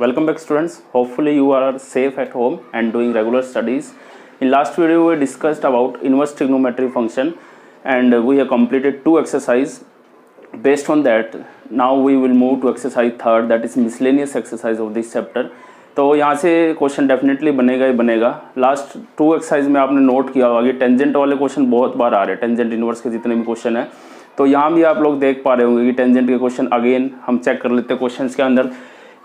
Welcome back students. Hopefully you are safe at home and doing regular studies. In last video we discussed about inverse trigonometry function and we have completed two exercise. Based on that now we will move to exercise third, that is miscellaneous exercise of this chapter. तो यहाँ से question definitely बनेगा ही बनेगा. Last to exercise में आपने note किया होगा कि टेंजेंट वाले क्वेश्चन बहुत बार आ रहे हैं. टेंजेंट इनवर्स के जितने भी क्वेश्चन है तो यहाँ भी आप लोग देख पा रहे होंगे कि टेंजेंट के क्वेश्चन अगेन हम चेक कर लेते हैं. क्वेश्चन के अंदर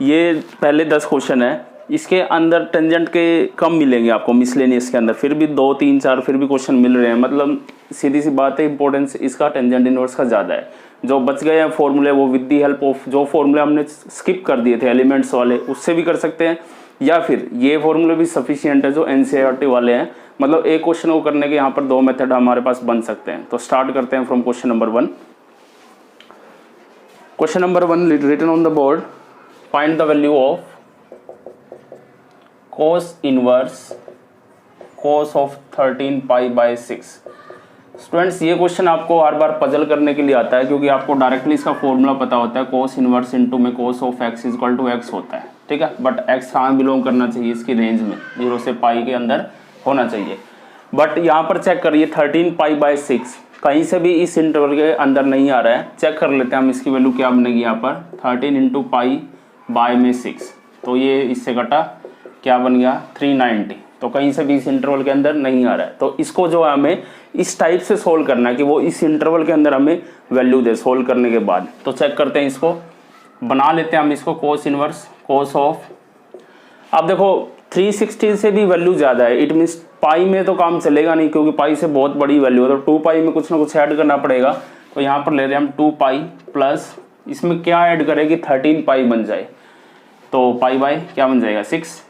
ये पहले 10 क्वेश्चन है, इसके अंदर टेंजेंट के कम मिलेंगे आपको मिसलेनियस के अंदर, फिर भी 2 3 4 फिर भी क्वेश्चन मिल रहे हैं. मतलब सीधी सी बात है, इंपॉर्टेंस इसका टेंजेंट इनवर्स का ज़्यादा है. जो बच गए हैं फॉर्मूले वो विद दी हेल्प ऑफ जो फॉर्मूले हमने स्किप कर दिए थे एलिमेंट्स वाले उससे भी कर सकते हैं, या फिर ये फॉर्मूले भी सफिशिएंट है जो एनसीईआरटी वाले हैं. मतलब एक क्वेश्चन को करने के यहाँ पर 2 मेथड हमारे पास बन सकते हैं. तो स्टार्ट करते हैं from question number 1. Question number 1 written on the board. Find the value of cos inverse cos of 13 pi by 6. Students ये क्वेश्चन आपको हर बार पजल करने के लिए आता है क्योंकि आपको डायरेक्टली इसका फॉर्मूला पता होता है. cos इनवर्स इनटू में cos of x equal to x होता है, ठीक है. बट x कहाँ बिलोंग करना चाहिए, इसकी रेंज में 0 से पाई के अंदर होना चाहिए. बट यहाँ पर चेक करिए 13 पाई बाय 6 कहीं से भी इस इंटरवल के अंदर नहीं आ रहा है. चेक कर लेते हैं हम इसकी वैल्यू क्या बनेगी. यहाँ पर 13 इंटू पाई बाय में 6 तो ये इससे कटा क्या बन गया 390. तो कहीं से भी इस इंटरवल के अंदर नहीं आ रहा है. तो इसको जो हमें इस टाइप से सोल्व करना है कि वो इस इंटरवल के अंदर हमें वैल्यू दे सोल्व करने के बाद. तो चेक करते हैं, इसको बना लेते हैं हम इसको cos इनवर्स cos ऑफ. अब देखो 360 से भी वैल्यू ज़्यादा है, इट मीन्स पाई में तो काम चलेगा नहीं क्योंकि पाई से बहुत बड़ी वैल्यू है. तो 2 पाई में कुछ ना कुछ ऐड करना पड़ेगा. तो यहाँ पर ले रहे हैं हम 2 पाई प्लस इसमें क्या ऐड करें कि 13 पाई बन जाए. तो पाई बाय क्या बन जाएगा 6.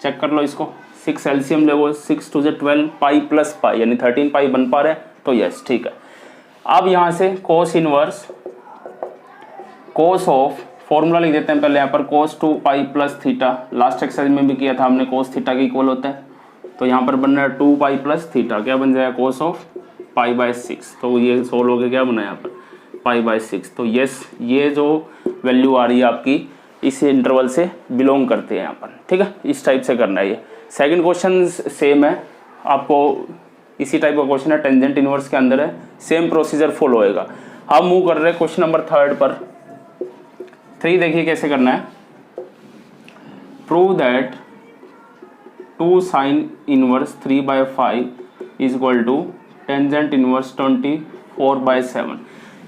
चेक कर लो इसको, 6 एलसीएम ले वो 6 2 12 पाई प्लस पाई यानी 13 पाई बन पा रहे हैं. तो यस ठीक है. अब यहाँ से cos inverse cos of formula लिख देते हैं पहले यहाँ पर cos 2 pi plus theta. Last exercise में भी किया था हमने, cos थीटा के इक्वल होता है. तो यहाँ पर बन रहा है 2 पाई प्लस थीटा, क्या बन जाएगा cos ऑफ पाई बाय 6. तो ये सोल्व हो गया, क्या बना यहाँ पर पाई बाय 6. तो यस ये जो वैल्यू आ रही है आपकी इस इंटरवल से बिलोंग करते हैं यहाँ पर, ठीक है. इस टाइप से करना है. ये सेकंड क्वेश्चन सेम है, आपको इसी टाइप का क्वेश्चन है, टेंजेंट इनवर्स के अंदर है, सेम प्रोसीजर फॉलो होएगा. हम मूव कर रहे हैं क्वेश्चन नंबर 3 पर. 3 देखिए कैसे करना है. Prove that 2 sine inverse 3/5 is equal to tangent inverse 24/7.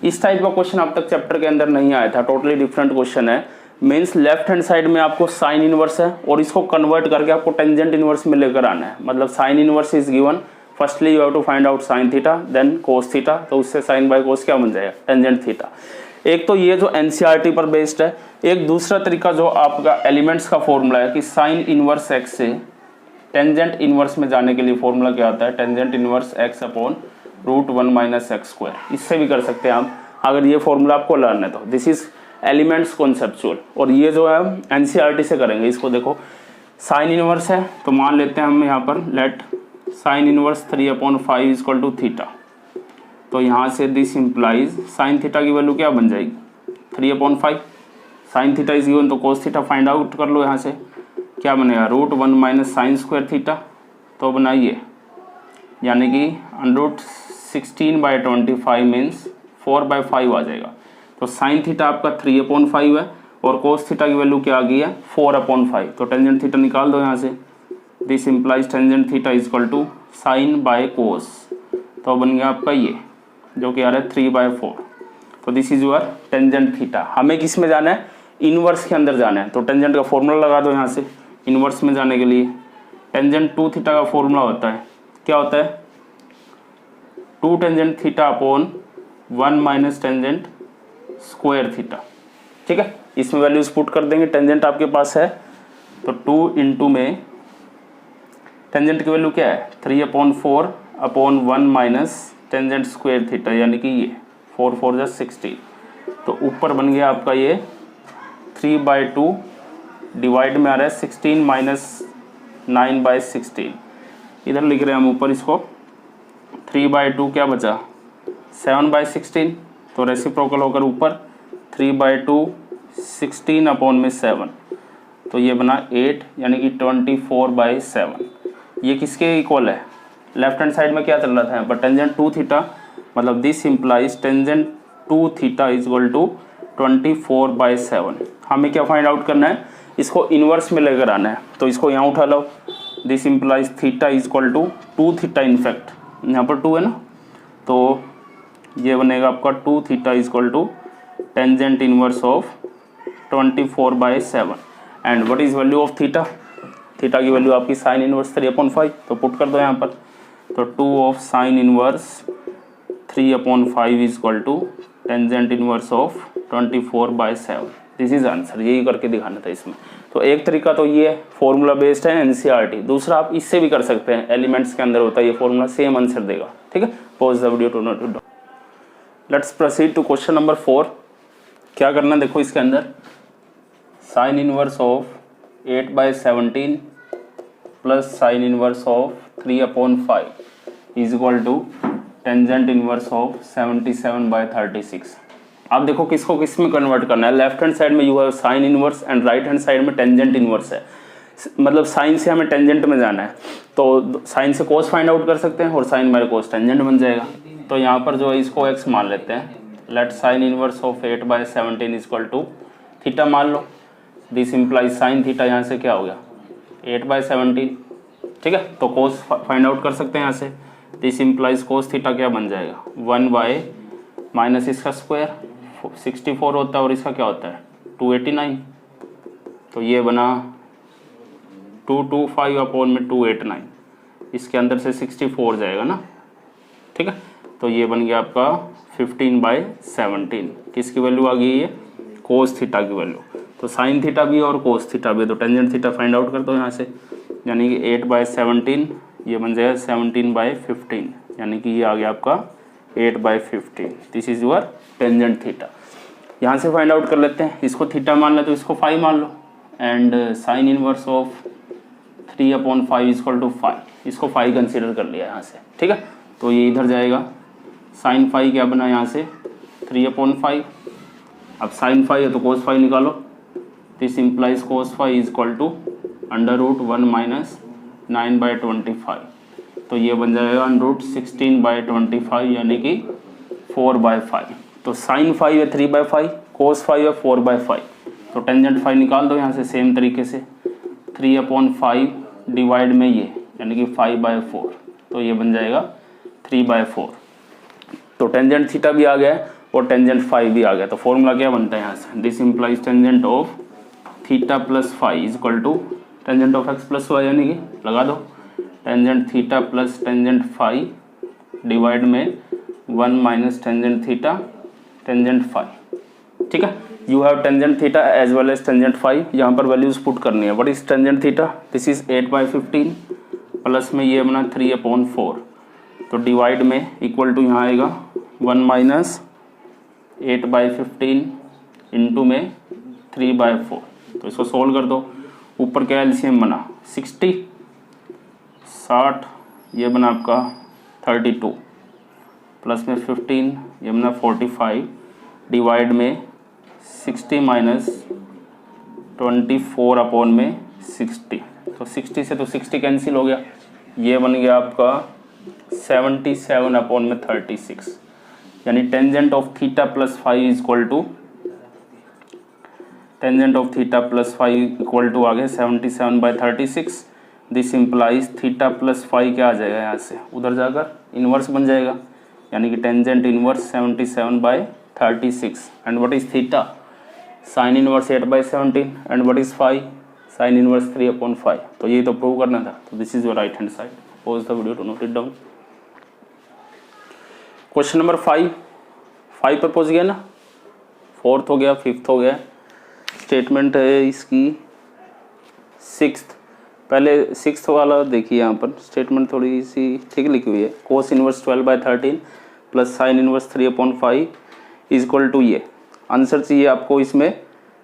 इस टाइप का क्वेश्चन अब तक चैप्टर के अंदर नहीं आया था, टोटली डिफरेंट क्वेश्चन है. मीन्स लेफ्ट हैंड साइड में आपको साइन इनवर्स है और इसको कन्वर्ट करके आपको टेंजेंट इनवर्स में लेकर आना है. मतलब sine inverse is given, firstly you have to find out sine theta then cos theta. तो उससे साइन बाय कोस क्या बन जाएगा टेंजेंट थीटा. एक तो ये जो एनसीईआरटी पर बेस्ड है. एक दूसरा तरीका जो आपका एलिमेंट्स का फॉर्मूला है कि साइन इनवर्स एक्स से टेंजेंट इनवर्स में जाने के लिए फॉर्मूला क्या होता है, tangent inverse x upon √1 - x². इससे भी कर सकते हैं आप अगर ये फॉर्मूला आपको लर्न है तो. This is elements conceptual. और ये जो है एनसीईआरटी से करेंगे. इसको देखो साइन इनवर्स है तो मान लेते हैं हम यहाँ पर let sine inverse 3/5 equal to theta. तो यहाँ से दिस इम्प्लाइज साइन थीटा की वैल्यू क्या बन जाएगी 3/5. साइन थीटा इज गिवन तो कोस थीटा फाइंड आउट कर लो. यहाँ से क्या बनेगा √1 - sin² थीटा. तो बनाइए यानी कि √16/25 मीन्स 4/5 आ जाएगा. तो साइन थीटा आपका 3/5 है और कोस थीटा की वैल्यू क्या आ गई है 4/5. तो टेंजेंट थीटा निकाल दो यहाँ से. This implies tangent theta is equal to sine by cos. तो बन गया आपका ये जो कि आ रहा है 3/4. तो this is your tangent theta. हमें किस में जाना है, इनवर्स के अंदर जाना है. तो टेंजेंट का फॉर्मूला लगा दो यहाँ से इनवर्स में जाने के लिए. टेंजेंट 2 थीटा का फॉर्मूला होता है, क्या होता है 2 tangent theta upon 1 - tangent square theta, ठीक है. इसमें वैल्यूज पुट कर देंगे. टेंजेंट आपके पास है तो 2 इंटू में टेंजेंट की वैल्यू क्या है 3/4 अपॉन 1 - टेंजेंट स्क्वायर थीटा यानी कि ये 4 4 = 16. तो ऊपर बन गया आपका ये 3/2 डिवाइड में आ रहा है 16 - 9/16. इधर लिख रहे हैं हम ऊपर इसको 3/2 क्या बचा 7/16. तो रेसिप्रोकल होकर ऊपर 3/2 16/7. तो ये बना 8 यानी कि 24/7। ये किसके इक्वल है? लेफ्ट हैंड साइड में क्या चल रहा था यहाँ पर? टेंजेंट 2 थीटा, मतलब this implies tangent 2 theta is equal to 24/7। हमें क्या फाइंड आउट करना है? इसको इन्वर्स में लेकर आना है, तो इसको यहाँ उठा लो। This implies theta is equal to 2 theta, in fact यहाँ पर 2 है ना, तो ये बनेगा आपका 2 theta is equal to tangent inverse of 24/7। And what is value of theta? Theta की वैल्यू आपकी साइन इनवर्स 3/5, तो पुट कर दो यहाँ पर। तो 2 of sine inverse 3/5 is equal to tangent inverse of 24/7। This is answer. यही करके दिखाना था इसमें। तो एक तरीका तो ये फॉर्मूला बेस्ड है एनसीईआरटी, दूसरा आप इससे भी कर सकते हैं, एलिमेंट्स के अंदर होता है ये फॉर्मूला, सेम आंसर देगा। ठीक है, pause the video to note it down. Let's proceed to question number 4। क्या करना देखो इसके अंदर, sine inverse of 8/17 plus sine inverse of 3/5 is equal to tangent inverse of 77/36। आप देखो किसको किस में कन्वर्ट करना है। लेफ्ट हैंड साइड में you have sine inverse and right hand side में टेंजेंट इनवर्स है, मतलब साइन से हमें टेंजेंट में जाना है, तो साइन से कोस फाइंड आउट कर सकते हैं और साइन बाय कोस टेंजेंट बन जाएगा। तो यहाँ पर जो है इसको एक्स मान लेते हैं। Let sine inverse of 8/17 is equal to theta मान लो। दिस इम्प्लाइज साइन थीटा, यहाँ से क्या हो गया 8/17। ठीक है, तो कोस फाइंड आउट कर सकते हैं यहाँ से। दिस इम्प्लाइज कोस थीटा क्या बन जाएगा 1 बाय माइनस इसका स्क्वायर 64 होता है और इसका क्या होता है 289, तो ये बना 225/289। इसके अंदर से 64 जाएगा ना। ठीक है, तो ये बन गया आपका 15/17। किसकी वैल्यू आ गई ये? कोस थीटा की वैल्यू। तो साइन थीटा भी और कोस थीटा भी, तो टेंजेंट थीटा फाइंड आउट कर दो यहाँ से, यानी कि 8/17 ये बन जाएगा 17/15, यानी कि ये आ गया आपका 8/15। This is your tangent theta. यहाँ से फाइंड आउट कर लेते हैं, इसको थीटा मान लो तो इसको 5 मान लो। And sine inverse of 3/5 is equal to 5, इसको 5 कंसीडर कर लिया यहाँ से। ठीक है, तो ये इधर जाएगा, साइन 5 क्या बना यहाँ से 3/5। अब साइन 5 है तो कोस 5 निकालो। This implies cos 5 is equal to √1 minus 9/25, तो ये बन जाएगा √16/25, यानी कि 4/5। तो साइन 5 है 3/5, कोस 5 है 4/5, तो टेंजेंट 5 निकाल दो यहाँ से सेम तरीके से। 3/5 डिवाइड में ये, यानी कि 5/4, तो ये बन जाएगा 3/4। तो टेंजेंट थीटा भी आ गया है और टेंजेंट 5 भी आ गया। तो फॉर्मूला क्या बनता है यहाँ से? This implies tangent of theta plus 5 is equal to tangent of x plus y, यानी कि लगा दो tangent theta plus tangent 5 divide में 1 माइनस टेंजेंट थीटा टेंजेंट 5। ठीक है, you have tangent theta as well as tangent 5। यहाँ पर values put करनी है। What is tangent theta? This is 8/15 plus में ये बना 3/4, तो डिवाइड में इक्वल टू यहाँ आएगा 1 माइनस 8/15 इंटू में 3/4। तो इसको सोल्व कर दो। ऊपर क्या एलसीएम बना 60, ये बना आपका 32 प्लस में 15 ये बना 45 डिवाइड में 60 माइनस 24/60। तो 60 से तो 60 कैंसिल हो गया, ये बन गया आपका 77/36, यानी tangent of theta plus 5 is equal to tangent of theta plus 5 equal to आ गया 77/36। दिस इम्प्लाइज थीटा प्लस 5 क्या आ जाएगा यहाँ से उधर जाकर इन्वर्स बन जाएगा, यानी कि tangent inverse 77/36। And what is theta? Sine inverse 8/17 and what is 5? Sine inverse 3/5। तो ये तो प्रूव करना था। तो this is your right hand side. Pause the video to note it down. Question number 5 पर पहुँच गया ना, 4th हो गया, 5th हो गया। स्टेटमेंट है इसकी 6th। पहले 6th वाला देखिए, यहाँ पर स्टेटमेंट थोड़ी सी ठीक लिखी हुई है। Cos inverse 12/13 plus sine inverse 3/5 is equal to, ये आंसर चाहिए आपको, इसमें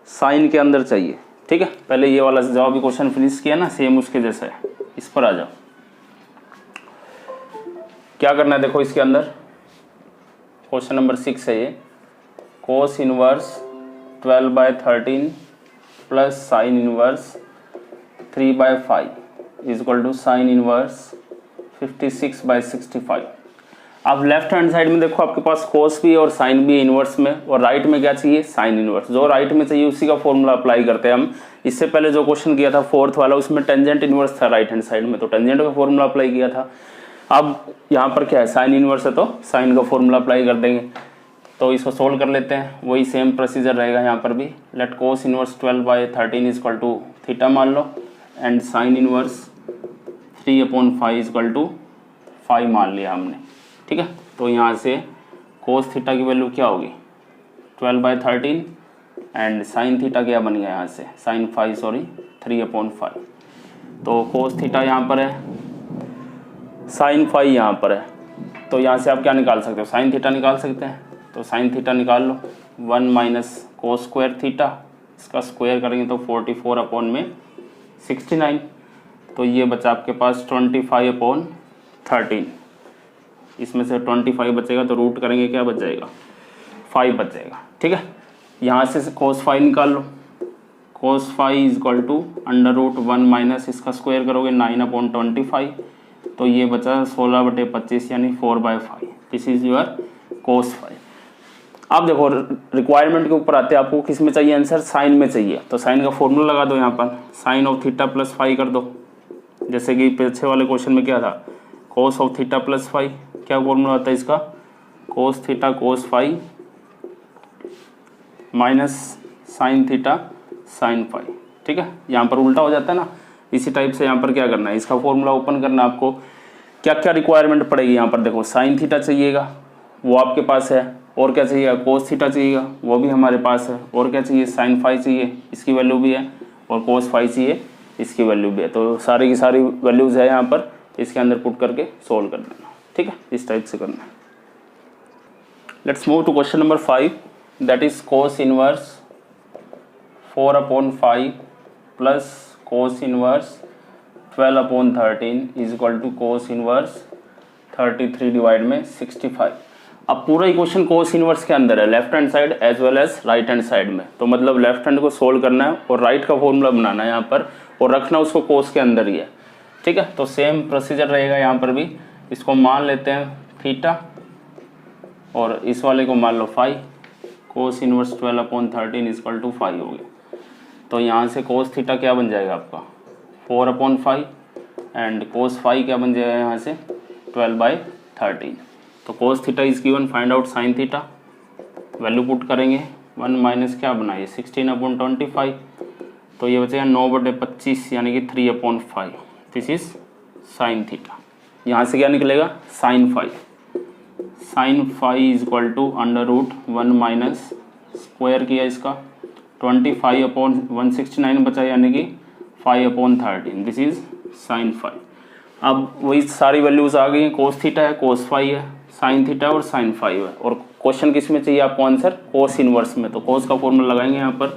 साइन के अंदर चाहिए। ठीक है, पहले ये वाला जवाब भी क्वेश्चन फिनिश किया ना, सेम उसके जैसा है। इस पर आ जाओ, क्या करना है देखो इसके अंदर। क्वेश्चन नंबर 6 है ये, cos inverse 12/13 plus sine inverse 3/5 is equal to sine inverse 56/65। अब लेफ्ट हैंड साइड में देखो आपके पास कोस भी है और साइन भी है इनवर्स में, और राइट में क्या चाहिए, साइन इनवर्स। जो राइट में चाहिए उसी का फॉर्मूला अप्लाई करते हैं हम। इससे पहले जो क्वेश्चन किया था फोर्थ वाला, उसमें टेंजेंट इनवर्स था राइट हैंड साइड में, तो टेंजेंट का फॉर्मूला अप्लाई किया था। अब यहाँ पर क्या है, साइन इनवर्स है तो साइन का फॉर्मूला अप्लाई कर देंगे। तो इसको सोल्व कर लेते हैं, वही सेम प्रोसीजर रहेगा यहाँ पर भी। Let cos inverse 12/13 is equal to theta मान लो, and sine inverse 3/5 is equal to 5 मान लिया हमने, ठीक है। तो यहाँ से कोस थीटा की वैल्यू क्या होगी, 12/13, एंड साइन थीटा क्या बन गया यहाँ से, साइन 3/5। तो कोस थीटा यहाँ पर है, साइन 5 यहाँ पर है, तो यहाँ से आप क्या निकाल सकते हो, साइन थीटा निकाल सकते हैं। तो साइन थीटा निकाल लो, 1 माइनस कोस स्क्वायर थीटा, इसका स्क्वायर करेंगे तो 44/69। तो ये बचा आपके पास 25/13। इसमें से 25 बचेगा तो रूट करेंगे, क्या बच जाएगा, 5 बच जाएगा, ठीक है। यहाँ से कोस 5 निकाल लो, कोस 5 इज इक्वल टू √1 माइनस इसका स्क्वायर करोगे 9/25, तो ये बचा 16/25 यानी 4/5। दिस इज योर कोस 5। अब देखो रिक्वायरमेंट के ऊपर आते हैं, आपको किस में चाहिए आंसर, साइन में चाहिए। तो साइन का फॉर्मूला लगा दो यहाँ पर, साइन ऑफ थीटा प्लस 5 कर दो। जैसे कि पीछे वाले क्वेश्चन में क्या था, कोस ऑफ थीटा प्लस 5, क्या फॉर्मूला होता है इसका, cos theta cos 5 minus sine theta sine 5, ठीक है। यहाँ पर उल्टा हो जाता है ना, इसी टाइप से यहाँ पर क्या करना है, इसका फॉर्मूला ओपन करना है आपको। क्या क्या रिक्वायरमेंट पड़ेगी यहाँ पर, देखो साइन थीटा चाहिएगा, वो आपके पास है, और क्या चाहिए, कोस थीटा चाहिएगा, वो भी हमारे पास है, और क्या चाहिए, साइन 5 चाहिए, इसकी वैल्यू भी है, और कोस 5 चाहिए, इसकी वैल्यू भी है। तो सारी की सारी वैल्यूज़ है यहाँ पर, इसके अंदर पुट करके सोल्व कर देना, ठीक है, इस टाइप से करना है। Let's move to question number 5, that is cos inverse 4/5 plus cos inverse 12/13 is equal to cos inverse 33/65। अब पूरा इक्वेशन कोस इनवर्स के अंदर है, left hand side as well as right hand side में। तो मतलब लेफ्ट हैंड को solve करना है और राइट का फॉर्मूला बनाना है यहाँ पर, और रखना उसको कोस के अंदर ही है, ठीक है। तो सेम प्रोसीजर रहेगा यहाँ पर भी। इसको मान लेते हैं थीटा, और इस वाले को मान लो 5, cos inverse 12/13 is equal to 5 हो गया। तो यहाँ से कोस थीटा क्या बन जाएगा आपका 4/5, एंड कोस 5 क्या बन जाएगा यहाँ से 12/13। तो कोस theta is given, find out sine theta, value put करेंगे, 1 माइनस क्या बनाइए 16/25, तो ये बचेगा 9/25 यानी कि 3/5। This is sine theta. यहाँ से क्या निकलेगा, sine 5, sine 5 is equal to √1 minus square किया इसका 25/169 बचा यानी कि 5/13। This is sine 5। अब वही सारी वैल्यूज आ गई हैं, कोस थीटा है, कोस 5 है, साइन थीटा और साइन 5 है, और क्वेश्चन किस में चाहिए आपको आंसर, कोस इनवर्स में। तो कोस का फॉर्मूला लगाएंगे यहाँ पर,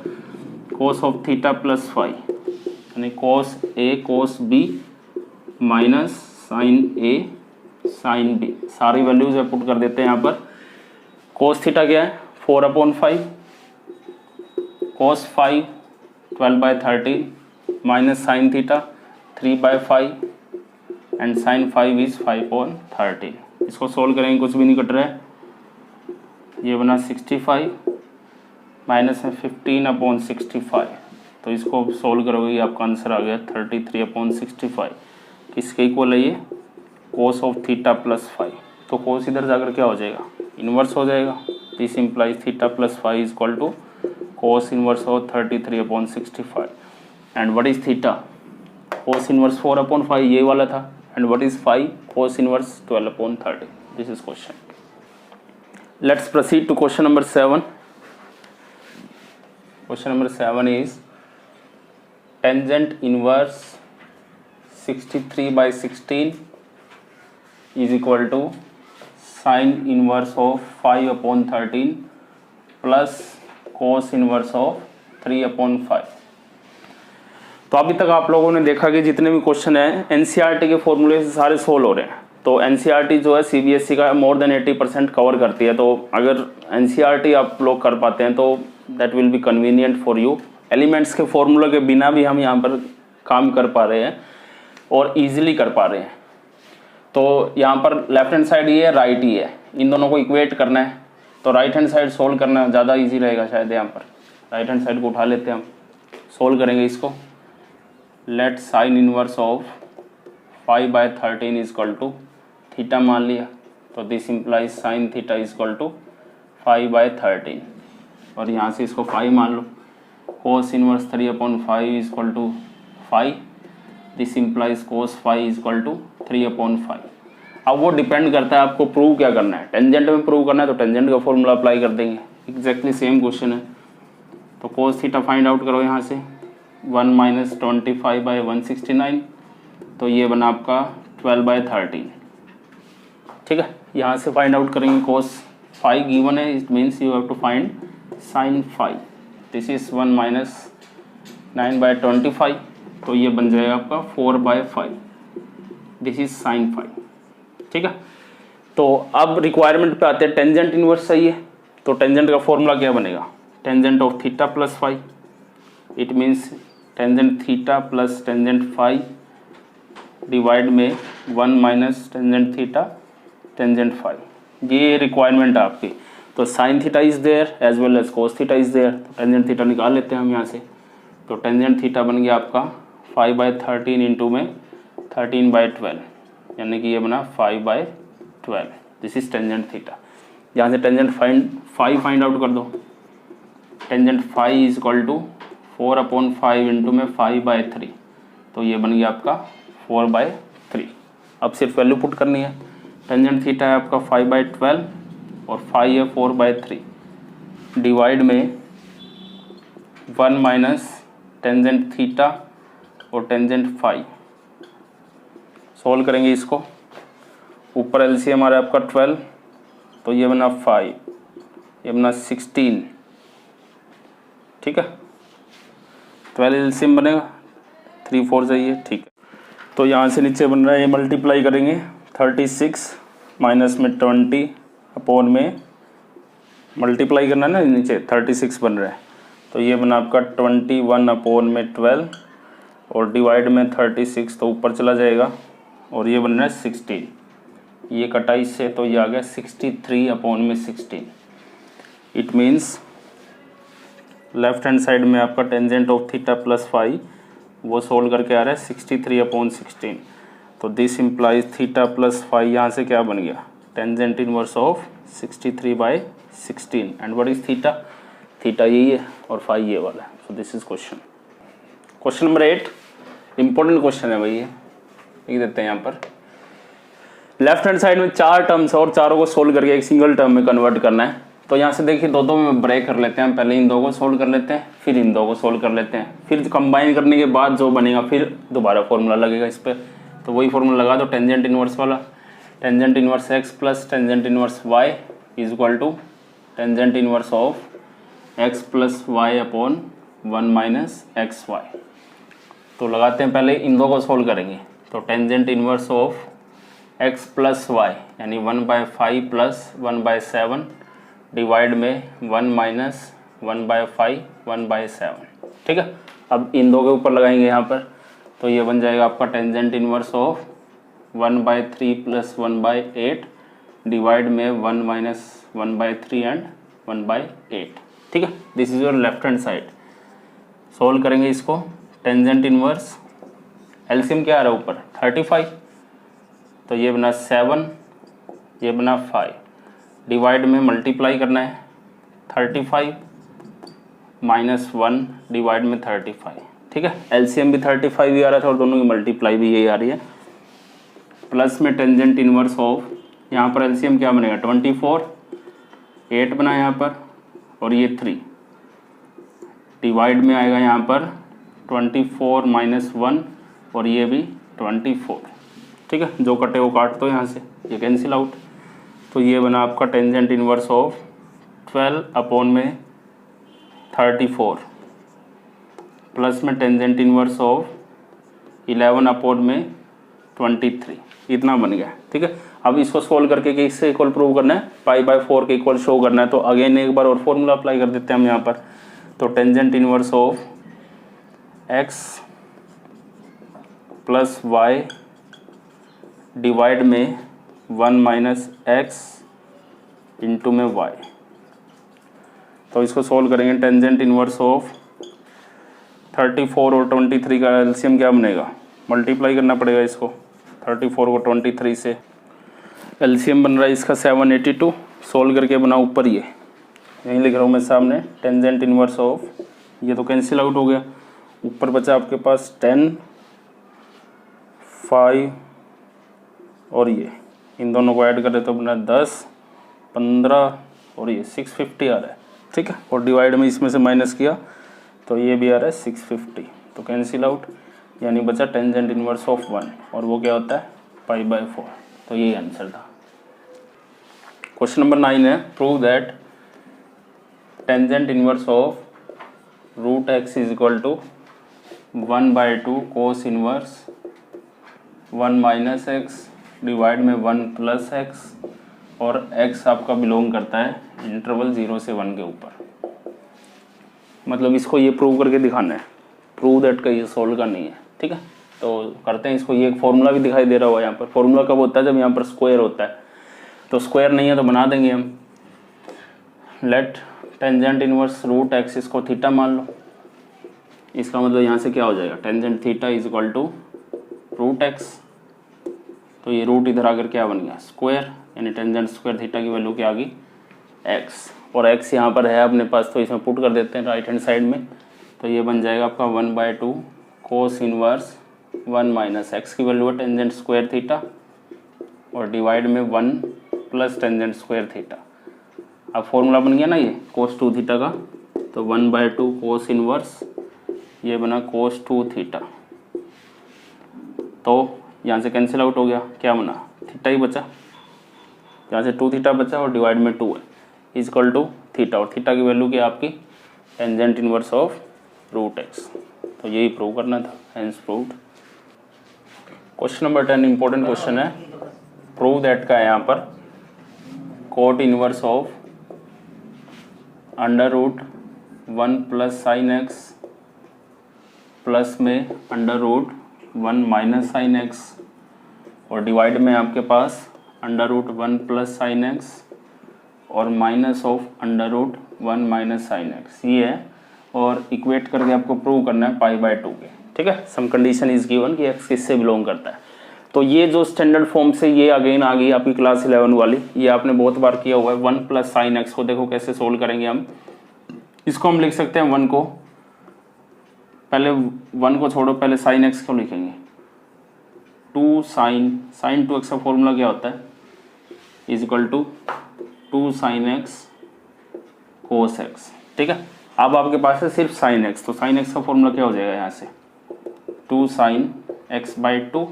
कोस ऑफ थीटा प्लस 5 यानी कोस ए कोस बी माइनस साइन ए साइन बी, सारी वैल्यूज पुट कर देते हैं यहाँ पर। कोस थीटा क्या है 4/5, cos 5 12/13 minus sine theta 3/5, and sine 5 is 5/13। इसको सोल्व करेंगे, कुछ भी नहीं कट रहा है, ये बना 65 माइनस में 15/65। तो इसको सोल्व करोगे, आपका आंसर आ गया 33/65। किसके इक्वल है ये, कोस ऑफ थीटा प्लस 5। तो कोस इधर जाकर क्या हो जाएगा, इन्वर्स हो जाएगा। This implies theta plus 5 is equal to cos inverse of 33/65। And what is theta, cos inverse 4/5 ये वाला था, and what is 5, cos inverse 12/13। This is question. Let's proceed to question number 7. Question number 7 is tangent inverse 63/16 is equal to sine inverse of 5/13 plus cos inverse of 3/5. तो अभी तक आप लोगों ने देखा कि जितने भी क्वेश्चन हैं एनसीईआरटी के फॉर्मूले से सारे सोल्व हो रहे हैं। तो एनसीईआरटी जो है सीबीएसई का मोर देन 80% कवर करती है। तो अगर एनसीईआरटी आप लोग कर पाते हैं तो that will be convenient for you. Elements के फॉर्मूला के बिना भी हम यहाँ पर काम कर पा रहे हैं और ईजिली कर पा रहे हैं। तो यहाँ पर लेफ्ट हैंड साइड ये है, राइट ही है, इन दोनों को इक्वेट करना है तो राइट हैंड साइड सोल्व करना ज़्यादा ईजी रहेगा शायद। यहाँ पर राइट हैंड साइड को उठा लेते हैं हम, सोल्व करेंगे इसको। Let sine inverse of 5/13 is equal to theta मान लिया, तो this implies sine theta is equal to 5/13 और यहाँ से इसको 5 मान लो। Cos inverse 3/5 is equal to 5, this implies cos 5 is equal to 3/5। अब वो डिपेंड करता है आपको प्रूव क्या करना है। टेंजेंट में प्रूव करना है तो टेंजेंट का फॉर्मूला अप्लाई कर देंगे, एग्जैक्टली सेम क्वेश्चन है। तो कोस थीटा फाइंड आउट करो यहाँ से, 1 - 25/169, तो ये बना आपका 12/13। ठीक है, यहाँ से फाइंड आउट करेंगे। कोस 5 गिवन है, it means you have to find sine 5। This is 1 - 9/25, तो ये बन जाएगा आपका 4/5। This is sine 5। ठीक है, तो अब रिक्वायरमेंट पे आते हैं। टेंजेंट इनवर्स सही है, तो टेंजेंट का फॉर्मूला क्या बनेगा? Tangent of theta plus 5, it means tangent theta plus tangent 5 divide में 1 - टेंजेंट थीटा टेंजेंट 5। ये रिक्वायरमेंट है आपकी। तो sine theta is there as well as cos theta is there, तो टेंजेंट थीटा निकाल लेते हैं हम यहाँ से। तो टेंजेंट थीटा बन गया आपका 5/13 इंटू में 13/12, यानी कि ये बना 5/12। This is tangent theta. यहाँ से टेंजेंट 5 फाइंड आउट कर दो। Tangent 5 is equal to 4/5 into में 5/3, तो ये बन गया आपका 4/3। अब सिर्फ वैल्यू पुट करनी है। टेंजेंट थीटा है आपका 5/12 और 5 है 4/3 डिवाइड में 1 - टेंजेंट थीटा और टेंजेंट 5। सोल्व करेंगे इसको। ऊपर एलसीएम आ रहा है आपका 12, तो ये बना 5, ये बना 16। ठीक है, 12 एलसीएम बनेगा, 3 4 चाहिए। ठीक है, तो यहाँ से नीचे बन रहा है, ये मल्टीप्लाई करेंगे 36 माइनस में 20 अपॉन में मल्टीप्लाई करना है ना, नीचे 36 बन रहा है, तो ये बना आपका 21 अपॉन में 12 और डिवाइड में 36, तो ऊपर चला जाएगा और ये बन रहा है 16। ये कटा इससे, तो ये आ गया 63 अपॉन में 16। It means left hand side में आपका टेंजेंट ऑफ थीटा प्लस 5 वो सोल्व करके आ रहा है 63/16। तो दिस इम्प्लाइज थीटा प्लस 5 यहाँ से क्या बन गया? Tangent inverse of 63/16। And what is theta? Theta यही है और 5 ये वाला है। So this is question. Question number 8 important question है भाई, ये लिख देते हैं यहाँ पर। लेफ्ट हैंड साइड में 4 टर्म्स और चारों को सोल्व करके एक सिंगल टर्म में कन्वर्ट करना है। तो यहाँ से देखिए दो में ब्रेक कर लेते हैं। पहले इन दो को सोल्व कर लेते हैं, फिर इन दो को सोल्व कर लेते हैं, फिर कंबाइन करने के बाद जो बनेगा फिर दोबारा फॉर्मूला लगेगा इस पर। तो वही फॉर्मूला लगा दो टेंजेंट इनवर्स वाला। Tangent inverse x plus tangent inverse y is equal to tangent inverse of x plus y upon 1 - xy। तो लगाते हैं, पहले इन दो को सोल्व करेंगे। तो tangent inverse of x plus y यानी 1/5 प्लस 1/7 डिवाइड में 1 - 1/5 1/7। ठीक है, अब इन दो के ऊपर लगाएंगे यहाँ पर, तो ये बन जाएगा आपका tangent inverse of 1/3 plus 1/8 divide में 1 - 1/3 एंड 1/8। ठीक है, this is your left hand side. Solve करेंगे इसको। टेंजेंट इनवर्स एलसीएम क्या आ रहा है ऊपर 35, तो ये बना 7, ये बना 5 डिवाइड में मल्टीप्लाई करना है 35 माइनस 1 डिवाइड में 35। ठीक है, एलसीएम भी 35 ही आ रहा था और दोनों की मल्टीप्लाई भी यही आ रही है। प्लस में टेंजेंट इनवर्स ऑफ, यहाँ पर एलसीएम क्या बनेगा 24, 8 बना यहाँ पर और ये 3 डिवाइड में आएगा यहाँ पर 24 माइनस 1 और ये भी 24। ठीक है, जो कटे वो काट दो यहाँ से, ये कैंसिल आउट। तो ये बना आपका टेंजेंट इनवर्स ऑफ 12 अपॉन में 34 प्लस में टेंजेंट इनवर्स ऑफ 11 अपॉन में 23। इतना बन गया। ठीक है, अब इसको सोल्व करके किससे इक्वल प्रूव करना है? π/4 के इक्वल शो करना है। तो अगेन एक बार और फॉर्मूला अप्लाई कर देते हैं हम यहाँ पर। तो tangent inverse of x plus y divide में 1 माइनस एक्स इंटू में वाई। तो इसको सोल्व करेंगे। टेंजेंट इनवर्स ऑफ 34 और 23 का एलसीएम क्या बनेगा, मल्टीप्लाई करना पड़ेगा इसको। 34 को 23 से एलसीएम बन रहा है इसका 782। सोल्व करके बना ऊपर ये यहीं लिख रहा हूँ मैं सामने, टेंजेंट इनवर्स ऑफ, ये तो कैंसिल आउट हो गया। ऊपर बचा आपके पास 10, 5 और ये, इन दोनों को ऐड करें तो बना 10, 15 और ये 650 आ रहा है, ठीक है। और डिवाइड में इसमें से माइनस किया तो ये भी आ रहा है 650, तो कैंसिल आउट, यानी बचा टेंजेंट इनवर्स ऑफ 1, और वो क्या होता है π/4। तो यही आंसर था। क्वेश्चन नंबर 9 है, prove that tangent inverse of root x is equal to 1/2 cos inverse 1 minus x divide में 1 प्लस एक्स, और x आपका बिलोंग करता है इंटरवल 0 से 1 के ऊपर। मतलब इसको ये प्रूव करके दिखाना है, प्रूव दैट का ये सोल्व का नहीं है, ठीक है। तो करते हैं इसको। ये एक फॉर्मूला भी दिखाई दे रहा होगा यहाँ पर। फॉर्मूला कब होता है, जब यहाँ पर स्क्वायर होता है। तो स्क्वायर नहीं है तो बना देंगे हम। Let tangent inverse root x, इसको थीटा मान लो। इसका मतलब यहाँ से क्या हो जाएगा, tangent theta is equal to root x. तो ये रूट इधर आकर क्या बन गया, स्क्वायर, यानी टेंजेंट स्क्वायर थीटा की वैल्यू क्या आ गई, एक्स। और एक्स यहाँ पर है अपने पास, तो इसमें पुट कर देते हैं राइट हैंड साइड में। तो ये बन जाएगा आपका 1/2 कोस इनवर्स 1 माइनस एक्स की वैल्यू है टेंजेंट स्क्वायर थीटा, और डिवाइड में 1 प्लस टेंजेंट स्क्वायर थीटा। अब फॉर्मूला बन गया ना ये कोस 2 थीटा का, तो 1/2 कोस इनवर्स, ये बना कोस 2 थीटा। तो यहाँ से कैंसिल आउट हो गया, क्या बना, थीटा ही बचा। यहाँ से 2 थीटा बचा और डिवाइड में 2 है, इज इक्वल टू थीटा, और थीटा की वैल्यू क्या आपकी, tangent inverse of root x. तो यही प्रूव करना था, hence proved. Question number 10 important question है। प्रूव दैट का है यहाँ पर cot inverse of √1 plus sine x plus में √1 माइनस साइन एक्स, और डिवाइड में आपके पास √1 प्लस साइन एक्स और minus of √1 minus sine x, ये है। और इक्वेट करके आपको प्रूव करना है π/2 के, ठीक है। सम कंडीशन इज गिवन कि x किससे बिलोंग करता है। तो ये जो स्टैंडर्ड फॉर्म से ये अगेन आ गई आपकी क्लास 11 वाली, ये आपने बहुत बार किया हुआ है। 1 प्लस साइन एक्स को देखो कैसे सोल्व करेंगे हम। इसको हम लिख सकते हैं 1 को, पहले 1 को छोड़ो, पहले साइन एक्स को लिखेंगे 2 साइन 2x का फॉर्मूला क्या होता है, is equal to 2 sine x cos x, ठीक है। अब आपके पास है सिर्फ साइन एक्स, तो साइन एक्स का फॉर्मूला क्या हो जाएगा यहाँ से 2 साइन x/2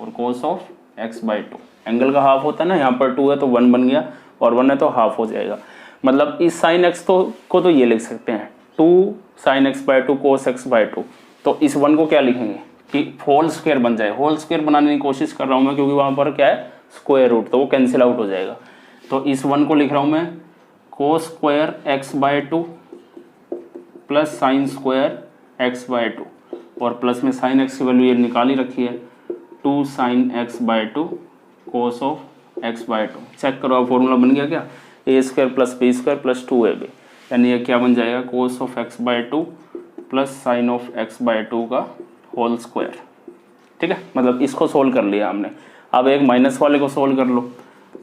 और कोस ऑफ x/2। एंगल का हाफ होता है ना, यहाँ पर 2 है तो 1 बन गया, और 1 है तो हाफ हो जाएगा। मतलब इस साइन एक्स को तो ये लिख सकते हैं 2 साइन x/2 कोस x/2। तो इस 1 को क्या लिखेंगे कि होल स्क्वायर बन जाए। होल स्क्वायर बनाने की कोशिश कर रहा हूँ मैं, क्योंकि वहाँ पर क्या है स्क्वायर रूट, तो वो कैंसिल आउट हो जाएगा। तो इस 1 को लिख रहा हूँ मैं कोस square x/2 plus sine square x/2, और प्लस में साइन एक्स की वैल्यू ये निकाली रखी है 2 sine x/2 cos of x/2। Check करो अब फॉर्मूला बन गया क्या, a² plus b² plus 2ab, यानी ये क्या बन जाएगा कोस of x/2 plus sine of x/2 का होल स्क्वायर, ठीक है। मतलब इसको सोल्व कर लिया हमने। अब एक माइनस वाले को सोल्व कर लो,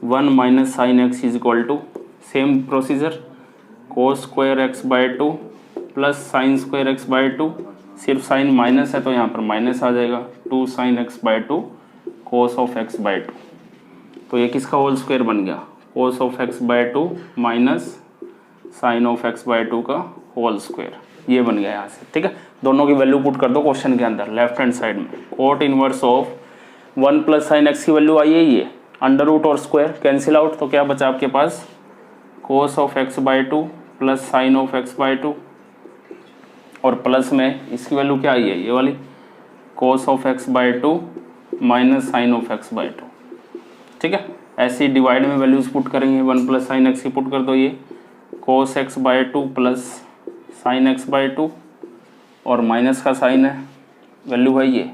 1 minus sine x is equal to, same procedure, cos square x/2 plus sine square x/2, सिर्फ साइन माइनस है तो यहाँ पर माइनस आ जाएगा 2 sine x/2 cos of x/2। तो ये किसका होल स्क्वायर बन गया, cos of x/2 minus sine of x/2 का होल स्क्वायर, ये बन गया यहाँ से, ठीक है। दोनों की वैल्यू पुट कर दो क्वेश्चन के अंदर लेफ्ट हैंड साइड में। Cot inverse of 1 plus sine x की वैल्यू आई है ये, अंडर रूट और स्क्वायर कैंसिल आउट, तो क्या बचा आपके पास cos of x/2 plus sine of x/2, और प्लस में इसकी वैल्यू क्या आई है ये वाली cos of x/2 minus sine of x/2, ठीक है। ऐसे डिवाइड में वैल्यूज पुट करेंगे, 1 प्लस साइन एक्स की पुट कर दो, ये कोस x/2 प्लस साइन x/2, और माइनस का साइन है, वैल्यू है ये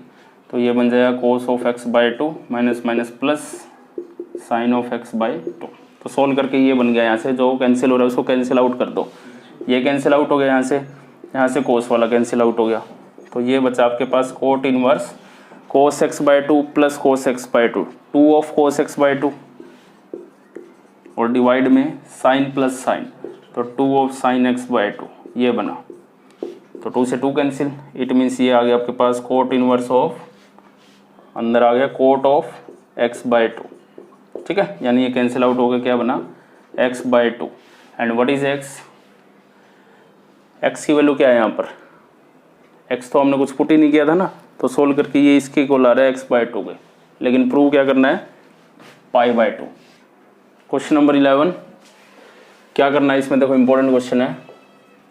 तो ये बन जाएगा कोस of x by to minus minus plus sine of x by to. तो सोल्व करके ये बन गया, यहाँ से जो कैंसिल हो रहा है उसको कैंसिल आउट कर दो, ये कैंसिल आउट हो गया, यहाँ से कोस वाला कैंसिल आउट हो गया। तो ये बचा आपके पास cot inverse cos x by two plus cos x by two, two of cos x by two और डिवाइड में साइन प्लस साइन, तो two of sine x by two ये बना। तो टू से टू कैंसिल, इट मीन्स ये आ गया आपके पास कोट इनवर्स ऑफ, अंदर आ गया cot of x by two, ठीक है, यानी ये कैंसिल आउट हो गया, क्या बना x by to. And what is x, x की वैल्यू क्या है यहाँ पर, एक्स तो हमने कुछ पुट ही नहीं किया था ना, तो सोल्व करके ये इसके इक्वल आ रहा है एक्स बाई टू के, लेकिन प्रूव क्या करना है pi by two. Question number 11 क्या करना है इसमें, देखो इंपॉर्टेंट क्वेश्चन है,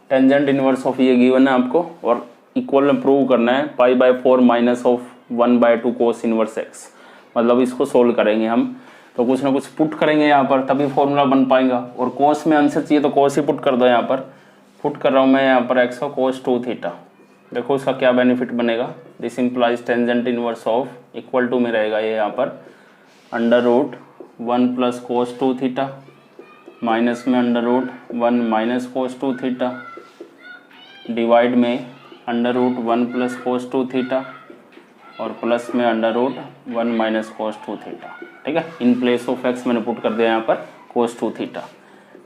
टेंजेंट इनवर्स ऑफ ये गिवन है आपको और इक्वल में प्रूव करना है pi by four minus of 1/2 cos inverse x, मतलब इसको सोल्व करेंगे हम, तो कुछ ना कुछ पुट करेंगे यहाँ पर तभी फॉर्मूला बन पाएगा। और कोस में आंसर चाहिए तो कोस ही पुट कर दो, यहाँ पर पुट कर रहा हूँ मैं यहाँ पर एक्स का कोस 2 थीटा। देखो उसका क्या बेनिफिट बनेगा, this implies tangent inverse of equal to में रहेगा ये यहाँ पर under root 1 plus cos 2 theta minus में under root 1 minus cos 2 theta divide में under root 1 plus cos 2 theta और प्लस में under root 1 minus cos 2 theta, ठीक है। इन प्लेस ऑफ एक्स मैंने पुट कर दिया यहाँ पर कोस 2 थीटा।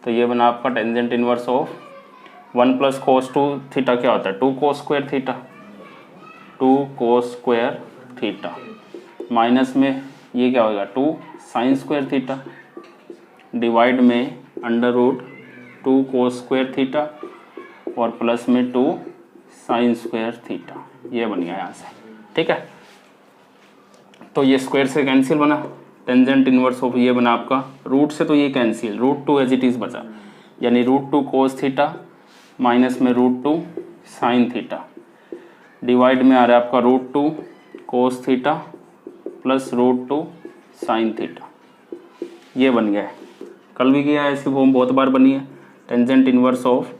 तो ये बना आपका tangent inverse of 1 plus cos 2 theta क्या होता है 2 cos square theta, 2 cos square theta minus में ये क्या होगा 2 साइन स्क्वायर थीटा डिवाइड में under root 2 cos square theta और प्लस में 2 साइन स्क्वायर थीटा, ये बन गया यहाँ से, ठीक है। तो ये स्क्वायर से कैंसिल बना, टेंजेंट इनवर्स ऑफ ये बना आपका रूट से, तो ये cancel, root 2 as it is बचा, यानी रूट 2 कोस थीटा माइनस में रूट 2 साइन थीटा डिवाइड में आ रहा है आपका root 2 cos theta plus root 2 sine theta, ये बन गया है। कल भी किया है ऐसी फॉर्म, बहुत बार बनी है टेंजेंट इनवर्स ऑफ,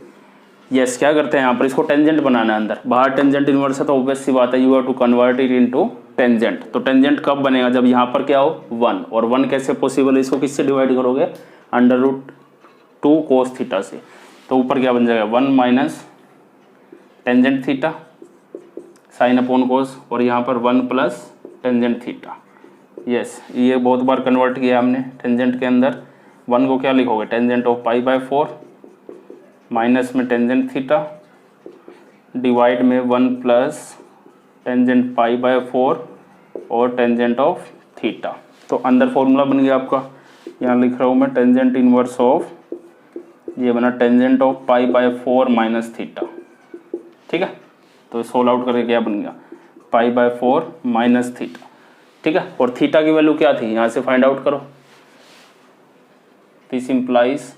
यस क्या करते हैं यहाँ पर इसको टेंजेंट बनाना है, अंदर बाहर टेंजेंट इनवर्स है तो ऑब्वियस सी बात है you have to convert it into tangent. तो टेंजेंट कब बनेगा जब यहाँ पर क्या हो 1, और 1 कैसे पॉसिबल है, इसको किससे डिवाइड करोगे अंडर रूट 2 कोस थीटा से, तो ऊपर क्या बन जाएगा 1 minus tangent theta sine upon कोस और यहाँ पर 1 प्लस टेंजेंट थीटा। यस ये बहुत बार कन्वर्ट किया हमने टेंजेंट के अंदर, 1 को क्या लिखोगे tangent of pi by 4 minus में टेंजेंट थीटा डिवाइड में 1 प्लस टेंजेंट पाई बाय 4 और टेंजेंट ऑफ थीटा। तो अंदर फॉर्मूला बन गया आपका, यहाँ लिख रहा हूँ मैं टेंजेंट इनवर्स ऑफ, ये बना tangent of pi by 4 minus theta, ठीक है। तो सोल्व आउट करके क्या बन गया पाई बाय 4 माइनस थीटा, ठीक है। और थीटा की वैल्यू क्या थी यहाँ से फाइंड आउट करो, दिस इंप्लाइज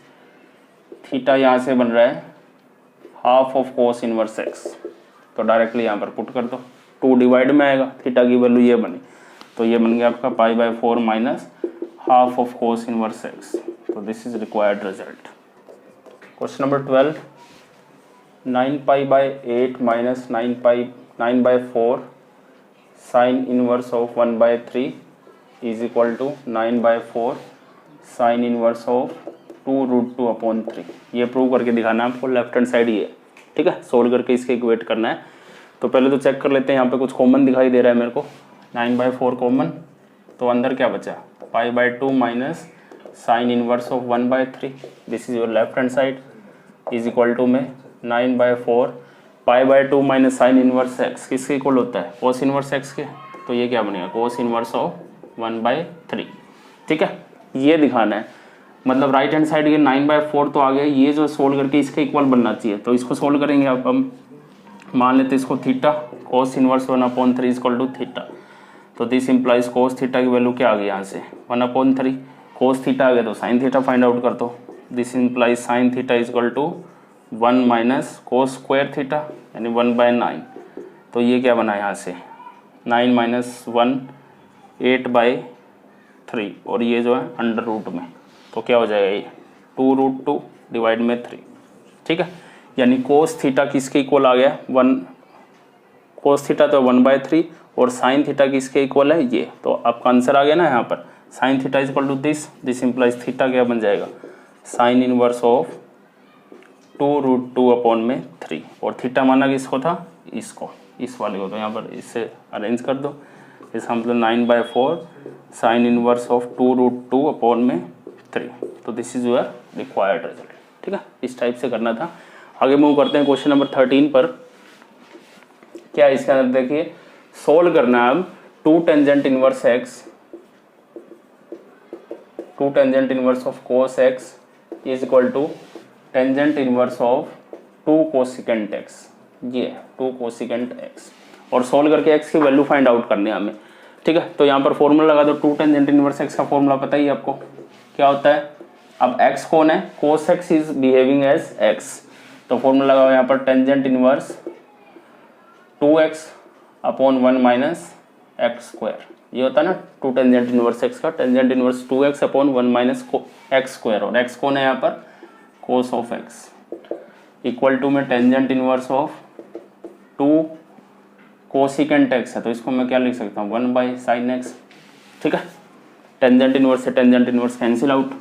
थीटा यहाँ से बन रहा है half of cos inverse x, तो डायरेक्टली यहाँ पर पुट कर दो, 2 डिवाइड में आएगा, थीटा की वैल्यू ये बनी, तो ये बन गया आपका pi by 4 minus half of cos inverse x. तो this is required result. Question number 12, 9 pi by 8 minus 9 by 4 sine inverse of 1/3 is equal to 9 by 4 sine inverse of 2 root 2 upon 3। ये prove करके दिखाना है आपको, left hand side ये, ठीक है। Solve करके इसके इक्वेट करना है। तो पहले तो चेक कर लेते हैं, यहाँ पे कुछ कॉमन दिखाई दे रहा है मेरे को, 9 बाय 4 कॉमन, तो अंदर क्या बचा pi by 2 minus sine inverse of 1/3, this is your left hand side is equal to में 9 by 4 pi by 2 minus sine inverse x किसके इक्वल होता है कोस इनवर्स एक्स के, तो ये क्या बनेगा कोस इनवर्स ऑफ 1/3, ठीक है। ये दिखाना है, मतलब राइट हैंड साइड ये 9 बाय 4 तो आ गया, ये जो सोल्व करके इसके इक्वल बनना चाहिए, तो इसको सोल्व करेंगे अब हम, मान लेते इसको theta cos inverse 1/3 is equal to theta, तो दिस इंप्लाइज कोस थीटा की वैल्यू क्या आ गई यहाँ से 1/3, कोस थीटा आ गया तो साइन थीटा फाइंड आउट कर दो, this implies sine theta is equal to 1 minus cos square theta यानी 1/9, तो ये क्या बना यहाँ से 9 माइनस 1 8/3 और ये जो है अंडर रूट में, तो क्या हो जाएगा ये 2 रूट 2 डिवाइड में 3, ठीक है। यानी कोस थीटा किसके इक्वल आ गया 1, कोस थीटा तो 1/3 और साइन थीटा किसके इक्वल है, ये। तो आपका आंसर आ गया ना यहाँ पर, sine theta is equal to this implies theta क्या बन जाएगा, साइन इनवर्स ऑफ 2√2/3। और थीटा माना किसको था, इसको, इस वाले को। तो यहाँ पर इससे अरेंज कर दो, इसका मतलब 9/4 साइन इनवर्स ऑफ 2√2/3। तो this is your required result. ठीक है, इस टाइप से करना था। आगे मूव करते हैं क्वेश्चन नंबर 13 पर। क्या इसके अंदर देखिए, सोल्व करना है अब 2 tangent inverse x, 2 tangent inverse of cos x is equal to tangent inverse of 2 cosecant x, ये 2 कोसिकेंट एक्स। और सोल्व करके एक्स की वैल्यू फाइंड आउट करनी है हमें। ठीक है, तो यहाँ पर फॉर्मूला लगा दो, 2 टेंजेंट इनवर्स एक्स का फॉर्मूला पता ही है आपको क्या होता है। अब एक्स कौन है, cos x is behaving as x, तो फॉर्मूला लगाओ यहाँ पर tangent inverse 2x/1 minus x square. ये होता है ना 2 टेंजेंट इनवर्स एक्स का, tangent inverse 2x/1 minus x square. और एक्स कौन है यहाँ पर, cos of x, equal to में tangent inverse of 2 cosecant x है, तो इसको मैं क्या लिख सकता हूँ, 1/sin x। ठीक है, टेंजेंट इनवर्स से टेंजेंट इनवर्स कैंसिल आउट,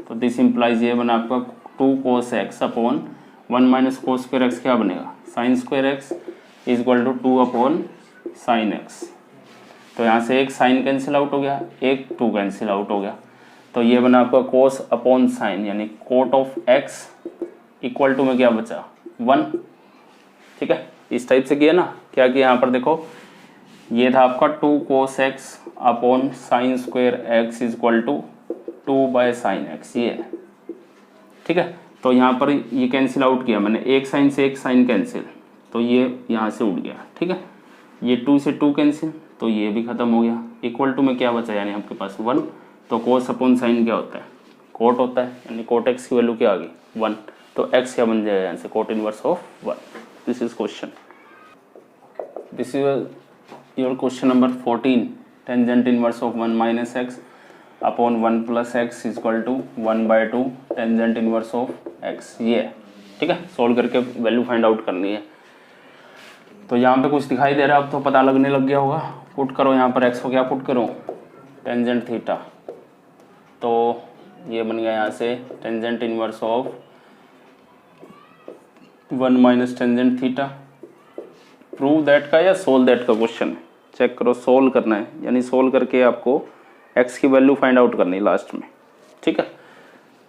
तो दिस इंप्लाइज ये बना आपका 2 cos x/1 minus cos square x क्या बनेगा, sin स्क्वायर x is equal to 2/sin x। तो यहाँ से एक साइन कैंसिल आउट हो गया, एक 2 कैंसिल आउट हो गया, तो ये बना आपका cos/sin यानी cot of x equal to में क्या बचा, 1। ठीक है, इस टाइप से किया ना। क्या किया यहाँ पर देखो, ये था आपका 2 cos x/sin square x is equal to 2/sin x, ये है। ठीक है, तो यहाँ पर ये कैंसिल आउट किया मैंने, एक साइन से एक साइन कैंसिल, तो ये यहाँ से उड़ गया। ठीक है, ये 2 से 2 कैंसिल, तो ये भी खत्म हो गया। इक्वल टू में क्या बचा, यानी आपके पास 1। तो cos/sin क्या होता है, कोट होता है, यानी कोट x की वैल्यू क्या आ गई, 1। तो x क्या बन जाएगा यहाँ से, cot inverse of 1। This is question, this is your question number 14। Tangent inverse of 1 minus x/1 plus x is equal to 1/2 tangent inverse of x, ये है। ठीक है, सोल्व करके वैल्यू फाइंड आउट करनी है। तो यहाँ पे कुछ दिखाई दे रहा है, अब तो पता लगने लग गया होगा। पुट करो यहाँ पर x को, क्या पुट करो, टेंजेंट थीटा। तो ये बन गया यहाँ से tangent inverse of 1 minus tangent theta. Prove that का या सोल्व दैट का क्वेश्चन है, चेक करो। सोल्व करना है, यानी सोल्व करके आपको x की वैल्यू फाइंड आउट करनी है लास्ट में। ठीक है,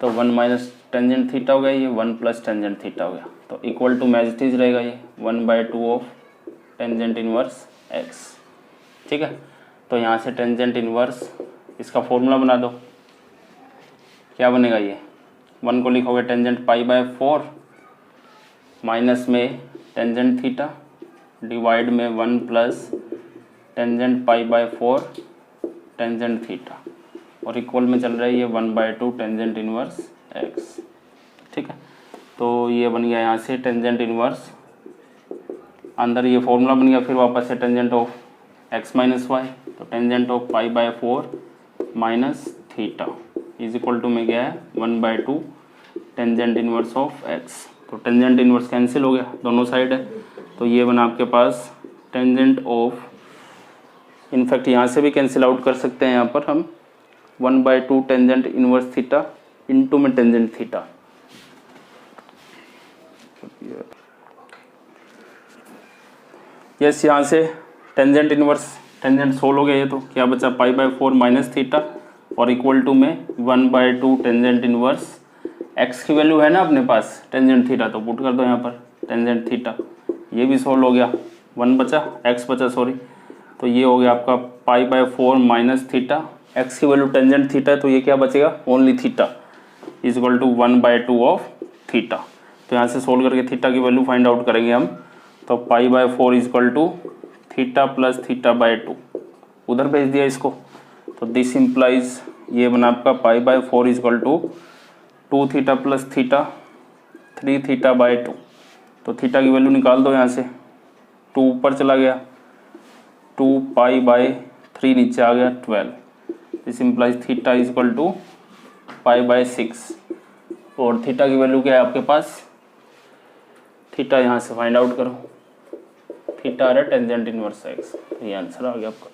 तो 1 माइनस टेंजेंट थीटा हो गया, ये 1 प्लस टेंजेंट थीटा हो गया, तो इक्वल टू मैजिटीज रहेगा ये 1/2 ऑफ टेंजेंट इनवर्स x। ठीक है, तो यहाँ से टेंजेंट इनवर्स, इसका फॉर्मूला बना दो, क्या बनेगा, ये 1 को लिखोगे टेंजेंट π/4 माइनस में टेंजेंट थीटा डिवाइड में 1 प्लस टेंजेंट π/4 टेंजेंट थीटा, और इक्वल में चल रहा है ये 1/2 टेंजेंट इनवर्स x। ठीक है, तो ये बन गया यहाँ से टेंजेंट इनवर्स, अंदर ये फॉर्मूला बन गया, फिर वापस से tangent of x minus y, तो tangent of π/4 minus theta is equal to में गया है 1/2 टेंजेंट इनवर्स ऑफ x। तो टेंजेंट इनवर्स कैंसिल हो गया, दोनों साइड है, तो ये बना आपके पास टेंजेंट ऑफ, इनफैक्ट यहाँ से भी कैंसिल आउट कर सकते हैं यहाँ पर हम, 1/2 टेंजेंट इनवर्स थीटा इनटू में टेंजेंट थीटा। यस, यहाँ से टेंजेंट इनवर्स, टेंजेंट सोल्व हो गया, ये तो क्या बचा, π/4 माइनस थीटा और इक्वल टू में 1/2 टेंजेंट इनवर्स x की वैल्यू है ना अपने पास टेंजेंट थीटा, तो पुट कर दो यहाँ पर टेंजेंट थीटा। ये भी सोल्व हो गया, 1 बचा, x बचा सॉरी, तो ये हो गया आपका π/4 माइनस थीटा, x की वैल्यू टेंजेंट थीटा है, तो ये क्या बचेगा, only theta is equal to 1/2 of theta. तो यहाँ से सोल्व करके थीटा की वैल्यू फाइंड आउट करेंगे हम, तो π/4 is equal to theta plus θ/2, उधर भेज दिया इसको, तो दिस इम्प्लाइज ये बना आपका π/4 is equal to 2 theta plus theta 3 θ/2। तो थीटा की वैल्यू निकाल दो यहाँ से, 2 ऊपर चला गया, 2π/3 नीचे आ गया 12। This implies theta is equal to π/6। और थीटा की वैल्यू क्या है आपके पास, थीटा यहाँ से फाइंड आउट करो, थीटा आ रहा है टेंजेंट इनवर्स एक्स, ये आंसर आ गया आपका।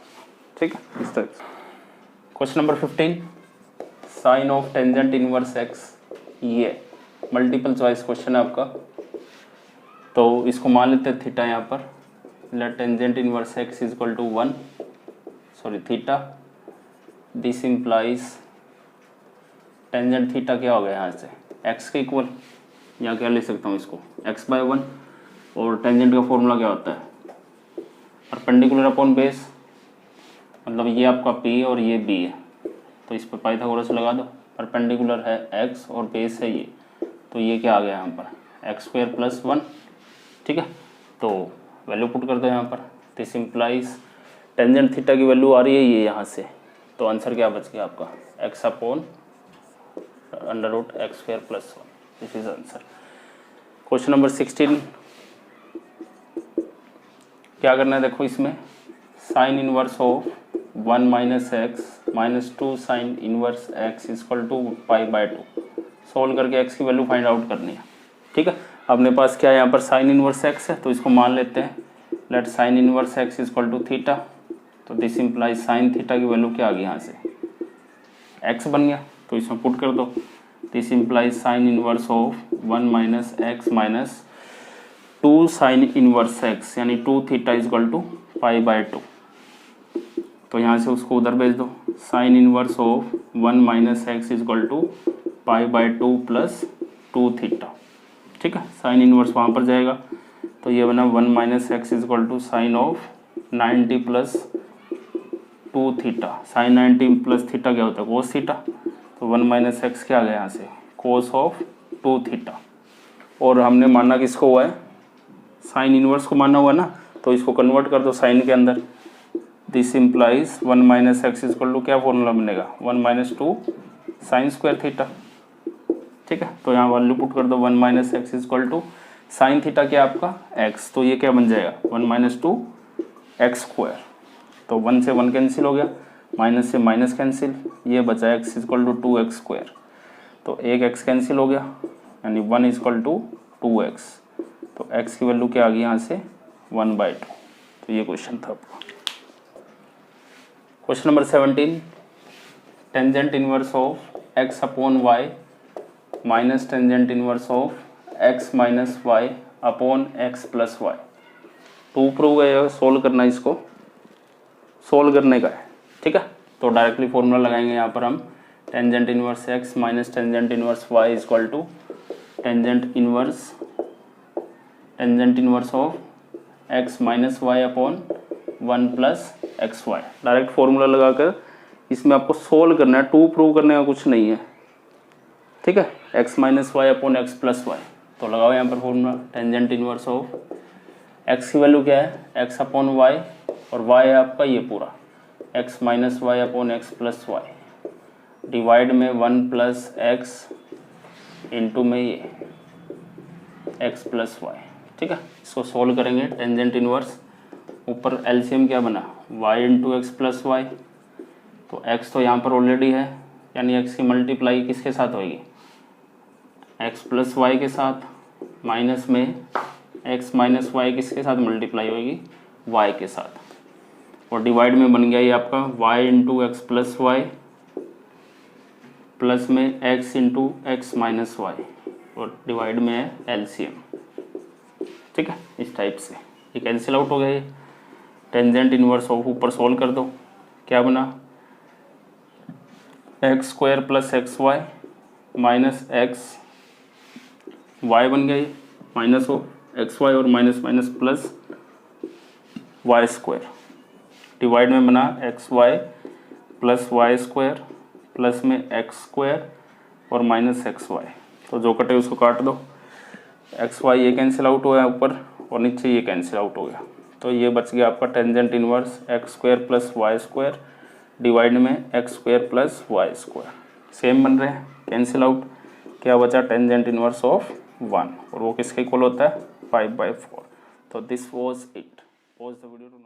ठीक है, इस तरह से। Question number 15, sine of tangent inverse x, ये मल्टीपल चॉइस क्वेश्चन है आपका। तो इसको मान लेते हैं थीटा यहाँ पर, let tangent inverse x is equal to 1, sorry theta, this implies tangent theta क्या हो गया यहाँ से एक्स के इक्वल, या क्या ले सकता हूँ इसको x/1, और टेंजेंट का फॉर्मूला क्या होता है परपेंडिकुलर अपॉन बेस, मतलब ये आपका p और ये b है, तो इस पर पाइथागोरस लगा दो, परपेंडिकुलर है x और बेस है ये, तो ये क्या आ गया यहाँ पर x² + 1। ठीक है, तो वैल्यू पुट कर दो यहाँ पर, दिस इम्प्लाइज टेंजेंट थीटा की वैल्यू आ रही है ये यहाँ से, तो आंसर क्या बच गया आपका x/√x² + 1, this is answer. Question number 16, क्या करना है देखो, इसमें sine inverse of 1 - x - 2 sine inverse x = π/2, solve करके x की वैल्यू फाइंड आउट करनी है। ठीक है, अपने पास क्या है यहाँ पर साइन इनवर्स x है, तो इसको मान लेते हैं, let sine inverse x = theta, तो दिस इम्प्लाइज साइन थीटा की वैल्यू क्या आ गई यहाँ से x बन गया, तो इसमें पुट कर दो, this implies sign inverse of 1 - x - 2 sine inverse x, यानी 2 थीटा = π/2, तो यहाँ से उसको उधर भेज दो, sign inverse of 1 - x = π/2 + 2 theta. ठीक है, साइन इनवर्स वहाँ पर जाएगा, तो ये बना 1 - x = sine of 90 + 2 theta, sine 90 + theta क्या होता है कोस थीटा, तो 1 - x क्या आ गया यहाँ से कोस ऑफ 2 थीटा, और हमने माना किसको हुआ है साइन इनवर्स को माना हुआ ना, तो इसको कन्वर्ट कर दो साइन के अंदर, दिस इम्प्लाइज 1 - x = क्या फॉर्मूला बनेगा 1 - 2 साइन स्क्वायर थीटा। ठीक है, तो यहाँ वैल्यू पुट कर दो 1 - x = साइन थीटा क्या आपका x, तो ये क्या बन जाएगा 1 - 2 x², तो 1 से 1 कैंसिल हो गया, माइनस से माइनस कैंसिल, ये बचा x = 2x², तो एक x कैंसिल हो गया, यानी 1 = 2x, तो x की वैल्यू क्या आ गई यहाँ से 1/2। तो ये क्वेश्चन था आपका। Question number 17, tangent inverse of x/y minus tangent inverse of x - y upon x + y, to prove है, सोल्व करना, इसको सोल्व करने का है। ठीक है, तो डायरेक्टली फॉर्मूला लगाएंगे यहाँ पर हम, tangent inverse x minus tangent inverse y equal to tangent inverse of x - y upon 1 + xy। Direct formula लगाकर इसमें आपको सोल्व करना है, टू प्रूव करने का कुछ नहीं है। ठीक है, x - y upon x + y, तो लगाओ यहाँ पर formula, tangent inverse of x की वैल्यू क्या है x अपॉन y, और y है आपका ये पूरा x - y upon x + y, divide में 1 + x इंटू में ये x + y। ठीक है, इसको सोल्व करेंगे, टेंजेंट इनवर्स, ऊपर एलसीएम क्या बना y × x + y, तो x तो यहाँ पर ऑलरेडी है, यानी x की मल्टीप्लाई किसके साथ होगी x + y के साथ, माइनस में x - y किसके साथ मल्टीप्लाई होगी y के साथ, और डिवाइड में बन गया ये आपका y × x + y प्लस में x × x - y, और डिवाइड में है एलसीएम। ठीक है, इस टाइप से ये कैंसिल आउट हो गया, ये टेंजेंट इनवर्स ऑफ ऊपर सोल्व कर दो, क्या बना x² + xy minus x, y बन गई माइनस हो xy और minus minus plus y², divide में बना xy + y² प्लस में x² और माइनस xy, तो जो कटे उसको काट दो, xy ये कैंसिल आउट हो गया ऊपर, और नीचे ये कैंसिल आउट हो गया, तो ये बच गया आपका tangent inverse x² + y² divide में x² + y², सेम बन रहे हैं, कैंसिल आउट, क्या बचा टेंजेंट इनवर्स ऑफ 1, और वो किसके इक्वल होता है 5/4। तो this was it, pause the video.